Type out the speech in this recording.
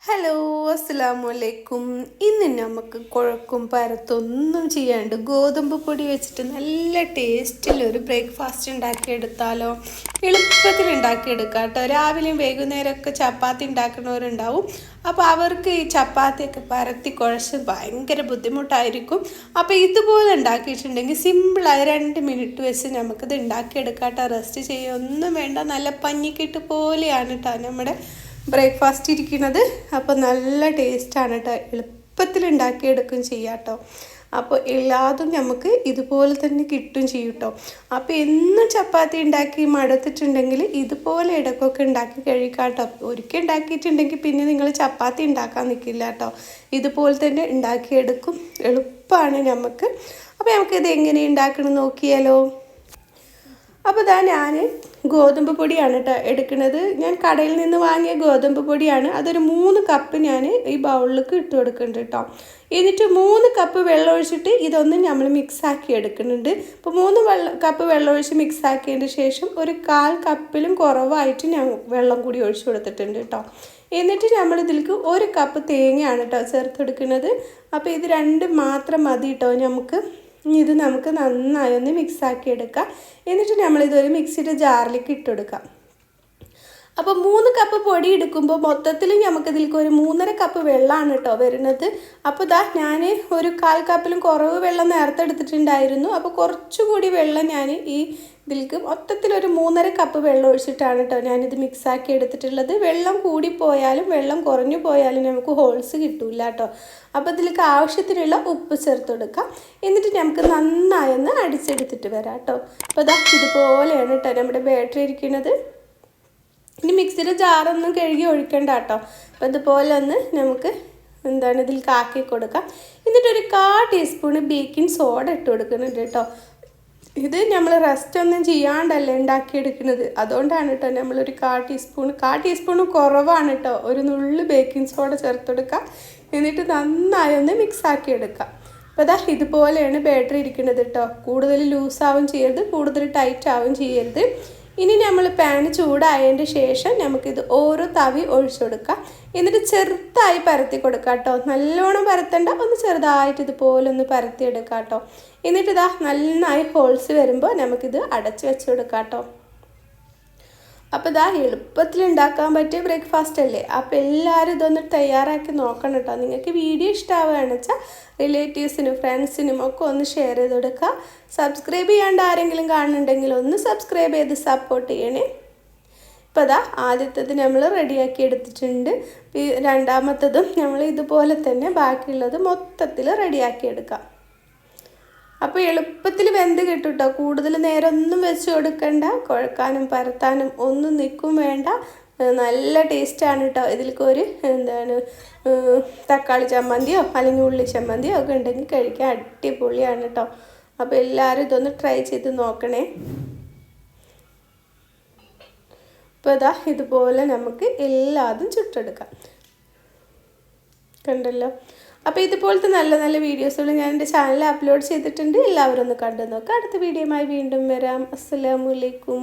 Hello അസ്സലാമലൈക്കും. ഇന്ന് നമുക്ക് കുഴക്കും പരത്തൊന്നും ചെയ്യാണ്ട് ഗോതമ്പ് പൊടി വെച്ചിട്ട് നല്ല ടേസ്റ്റിലൊരു ബ്രേക്ക്ഫാസ്റ്റ് ഉണ്ടാക്കിയെടുത്താലോ? എളുപ്പത്തിൽ ഉണ്ടാക്കിയെടുക്കാം കേട്ടോ. രാവിലെയും വൈകുന്നേരമൊക്കെ ചപ്പാത്തി ഉണ്ടാക്കുന്നവരുണ്ടാവും. അപ്പോൾ അവർക്ക് ഈ ചപ്പാത്തിയൊക്കെ പരത്തി കുഴച്ച് ഭയങ്കര ബുദ്ധിമുട്ടായിരിക്കും. അപ്പോൾ ഇതുപോലെ ഉണ്ടാക്കിയിട്ടുണ്ടെങ്കിൽ സിമ്പിളായി 2 മിനിറ്റ് വെച്ച് നമുക്കിത് ഉണ്ടാക്കിയെടുക്കാം കേട്ടോ. റെസ്റ്റ് ചെയ്യൊന്നും വേണ്ട. നല്ല പഞ്ഞിക്കെട്ട് പോലെയാണ് കേട്ടോ നമ്മുടെ ബ്രേക്ക്ഫാസ്റ്റ് ഇരിക്കുന്നത്. അപ്പോൾ നല്ല ടേസ്റ്റാണ് കേട്ടോ. എളുപ്പത്തിൽ ഉണ്ടാക്കിയെടുക്കും ചെയ്യാം കേട്ടോ. അപ്പോൾ എല്ലാതും നമുക്ക് ഇതുപോലെ തന്നെ കിട്ടും ചെയ്യും കേട്ടോ. അപ്പോൾ എന്നും ചപ്പാത്തി ഉണ്ടാക്കി മടുത്തിട്ടുണ്ടെങ്കിൽ ഇതുപോലെ ഇടയ്ക്കൊക്കെ ഉണ്ടാക്കി കഴിക്കാം കേട്ടോ. ഒരിക്കൽ ഉണ്ടാക്കിയിട്ടുണ്ടെങ്കിൽ പിന്നെ നിങ്ങൾ ചപ്പാത്തി ഉണ്ടാക്കാൻ നിൽക്കില്ല കേട്ടോ. ഇതുപോലെ തന്നെ ഉണ്ടാക്കിയെടുക്കും. എളുപ്പമാണ് നമുക്ക്. അപ്പോൾ നമുക്കിത് എങ്ങനെ ഉണ്ടാക്കണം നോക്കിയാലോ? അപ്പോൾ ഞാൻ ഗോതമ്പ് പൊടിയാണ് കേട്ടോ എടുക്കുന്നത്. ഞാൻ കടയിൽ നിന്ന് വാങ്ങിയ ഗോതമ്പ് പൊടിയാണ്. അതൊരു 3 കപ്പ് ഞാൻ ഈ ബൗളിലേക്ക് ഇട്ട് കൊടുക്കുന്നുണ്ട് കേട്ടോ. എന്നിട്ട് 3 കപ്പ് വെള്ളം ഒഴിച്ചിട്ട് ഇതൊന്നും നമ്മൾ മിക്സാക്കി എടുക്കുന്നുണ്ട്. അപ്പോൾ 3 കപ്പ് വെള്ളം ഒഴിച്ച് മിക്സാക്കിയതിന് ശേഷം ഒരു 1/4 കപ്പിലും കുറവായിട്ട് ഞാൻ വെള്ളം കൂടി ഒഴിച്ച് കൊടുത്തിട്ടുണ്ട് കേട്ടോ. എന്നിട്ട് നമ്മൾ ഇതിലേക്ക് 1 കപ്പ് തേങ്ങയാണ് കേട്ടോ ചേർത്തെടുക്കുന്നത്. അപ്പോൾ ഇത് 2 മാത്രം മതി കേട്ടോ നമുക്ക്. ഇത് നമുക്ക് നന്നായി ഒന്ന് മിക്സാക്കി എടുക്കാം. എന്നിട്ട് നമ്മളിതൊരു മിക്സിയുടെ ജാറിലേക്ക് ഇട്ടെടുക്കാം. അപ്പോൾ 3 കപ്പ് പൊടി എടുക്കുമ്പോൾ മൊത്തത്തിൽ നമുക്കിതിലേക്ക് ഒരു 3.5 കപ്പ് വെള്ളമാണ് കേട്ടോ വരുന്നത്. അപ്പോൾ ഞാൻ ഒരു 1/4 കപ്പിലും കുറവ് വെള്ളം നേരത്തെ എടുത്തിട്ടുണ്ടായിരുന്നു. അപ്പോൾ കുറച്ചുകൂടി വെള്ളം ഞാൻ ഈ ഇതിലേക്ക് മൊത്തത്തിലൊരു 3.5 കപ്പ് വെള്ളം ഒഴിച്ചിട്ടാണ് കേട്ടോ ഞാനിത് മിക്സാക്കി എടുത്തിട്ടുള്ളത്. വെള്ളം കൂടിപ്പോയാലും വെള്ളം കുറഞ്ഞു പോയാലും നമുക്ക് ഹോൾസ് കിട്ടില്ല കേട്ടോ. അപ്പോൾ ഇതിലേക്ക് ആവശ്യത്തിനുള്ള ഉപ്പ് ചേർത്ത് കൊടുക്കാം. എന്നിട്ട് നമുക്ക് നന്നായി ഒന്ന് അടിച്ചെടുത്തിട്ട് വരാം കേട്ടോ. അപ്പോൾ ഇതുപോലെയാണ് കേട്ടോ നമ്മുടെ ബാറ്ററി ഇരിക്കുന്നത്. ഇനി മിക്സിയുടെ ജാറൊന്നും കഴുകി ഒഴിക്കണ്ട കേട്ടോ. അപ്പോൾ ഇതുപോലെ ഒന്ന് നമുക്ക് ഇതിലേക്ക് ആക്കി കൊടുക്കാം. എന്നിട്ടൊരു 1/4 ടീസ്പൂണ് ബേക്കിംഗ് സോഡ ഇട്ട് കൊടുക്കുന്നുണ്ട് കേട്ടോ. ഇത് നമ്മൾ റെസ്റ്റ് ഒന്നും ചെയ്യാണ്ടല്ല ഉണ്ടാക്കിയെടുക്കുന്നത്. അതുകൊണ്ടാണ് കേട്ടോ നമ്മളൊരു 1/4 ടീസ്പൂണ് കുറവാണ് കേട്ടോ. ഒരു നുള്ളു ബേക്കിംഗ് സോഡ ചേർത്തെടുക്കുക. എന്നിട്ട് നന്നായി ഒന്ന് മിക്സാക്കി എടുക്കാം. അപ്പോൾ ഇതുപോലെയാണ് ബാറ്ററി ഇരിക്കുന്നത് കേട്ടോ. കൂടുതൽ ലൂസാവും ചെയ്യരുത്, കൂടുതൽ ടൈറ്റ് ആവും ചെയ്യരുത്. ഇനി നമ്മൾ പാൻ ചൂടായതിൻ്റെ ശേഷം നമുക്കിത് ഓരോ തവി ഒഴിച്ചു കൊടുക്കാം. എന്നിട്ട് ചെറുതായി പരത്തി കൊടുക്കാം കേട്ടോ. നല്ലോണം പരത്തണ്ട, ഒന്ന് ചെറുതായിട്ട് ഇതുപോലെ ഒന്ന് പരത്തിയെടുക്കാം കേട്ടോ. എന്നിട്ട് നന്നായി ഹോൾസ് വരുമ്പോൾ നമുക്കിത് അടച്ച് വെച്ച് കൊടുക്കാം കേട്ടോ. അപ്പോൾ എളുപ്പത്തിൽ ഉണ്ടാക്കാൻ പറ്റിയ ബ്രേക്ക്ഫാസ്റ്റ് അല്ലേ. അപ്പോൾ എല്ലാവരും ഇതൊന്ന് തയ്യാറാക്കി നോക്കണം കേട്ടോ. നിങ്ങൾക്ക് വീഡിയോ ഇഷ്ടമാവുകയാണെന്ന് വെച്ചാൽ റിലേറ്റീവ്സിനും ഫ്രണ്ട്സിനും ഒക്കെ ഒന്ന് ഷെയർ ചെയ്ത് കൊടുക്കുക. സബ്സ്ക്രൈബ് ചെയ്യാണ്ട് ആരെങ്കിലും കാണുന്നുണ്ടെങ്കിൽ ഒന്ന് സബ്സ്ക്രൈബ് ചെയ്ത് സപ്പോർട്ട് ചെയ്യണേ. ഇപ്പോൾ ആദ്യത്തേത് നമ്മൾ റെഡിയാക്കി എടുത്തിട്ടുണ്ട്. രണ്ടാമത്തതും നമ്മൾ ഇതുപോലെ തന്നെ ബാക്കിയുള്ളത് മൊത്തത്തിൽ റെഡിയാക്കി എടുക്കാം. അപ്പോൾ എളുപ്പത്തിൽ വെന്ത് കിട്ടും കേട്ടോ. കൂടുതൽ നേരം ഒന്നും വെച്ച് കൊടുക്കണ്ട. കുഴക്കാനും പരത്താനും ഒന്നും നിൽക്കും വേണ്ട. നല്ല ടേസ്റ്റാണ് കേട്ടോ. ഇതിലേക്ക് ഒരു തക്കാളി ചമ്മന്തിയോ അല്ലെങ്കിൽ ഉള്ളി ചമ്മന്തിയോ ഒക്കെ ഉണ്ടെങ്കിൽ കഴിക്കാൻ അടിപൊളിയാണ് കേട്ടോ. അപ്പോൾ എല്ലാവരും ഇതൊന്ന് ട്രൈ ചെയ്ത് നോക്കണേ. അപ്പോൾ ഇതുപോലെ നമുക്ക് എല്ലാതും ചുട്ടെടുക്കാം. കണ്ടല്ലോ. അപ്പോൾ ഇതുപോലത്തെ നല്ല നല്ല വീഡിയോസുകൾ ഞാൻ എൻ്റെ ചാനലിൽ അപ്ലോഡ് ചെയ്തിട്ടുണ്ട്. എല്ലാവരും ഒന്ന് കണ്ടു നോക്കാം. അടുത്ത വീഡിയോയുമായി വീണ്ടും വരാം. അസ്സലാമു അലൈക്കും.